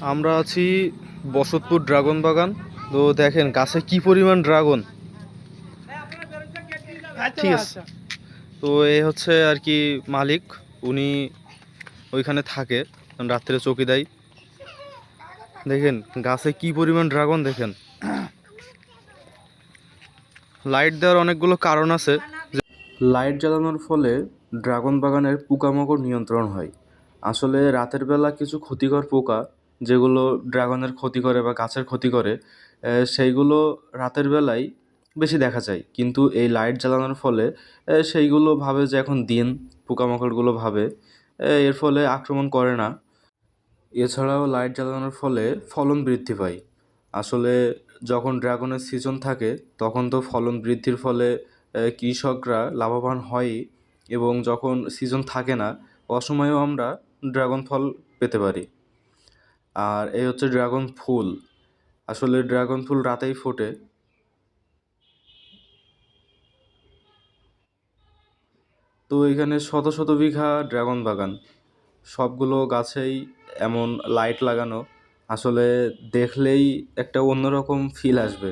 আমরা আছি বসতপুর ড্রাগন বাগান। তো দেখেন গাছে কি পরিমাণ ড্রাগন। ঠিক আছে, তো এই হচ্ছে আর কি মালিক, উনি ওইখানে থাকে, রাত্রে চৌকি দেয়। দেখেন গাছে কি পরিমাণ ড্রাগন দেখেন। লাইট দেওয়ার অনেকগুলো কারণ আছে। লাইট জ্বালানোর ফলে ড্রাগন বাগানের পোকামাকড় নিয়ন্ত্রণ হয়। আসলে রাতের বেলা কিছু ক্ষতিকর পোকা, যেগুলো ড্রাগনের ক্ষতি করে বা গাছের ক্ষতি করে, সেইগুলো রাতের বেলায় বেশি দেখা যায়। কিন্তু এই লাইট জ্বালানোর ফলে সেইগুলো ভাবে যে এখন দিন, পোকামাকড়গুলো ভাবে, এর ফলে আক্রমণ করে না। এছাড়াও লাইট জ্বালানোর ফলে ফলন বৃদ্ধি পায়। আসলে যখন ড্রাগনের সিজন থাকে তখন তো ফলন বৃদ্ধির ফলে কৃষকরা লাভবান হয়ই, এবং যখন সিজন থাকে না অসময়েও আমরা ড্রাগন ফল পেতে পারি। আর এই হচ্ছে ড্রাগন ফুল। আসলে ড্রাগন ফুল রাতেই ফোটে। তো এখানে শত শত বিঘা ড্রাগন বাগান, সবগুলো গাছেই এমন লাইট লাগানো। আসলে দেখলেই একটা অন্যরকম ফিল আসবে।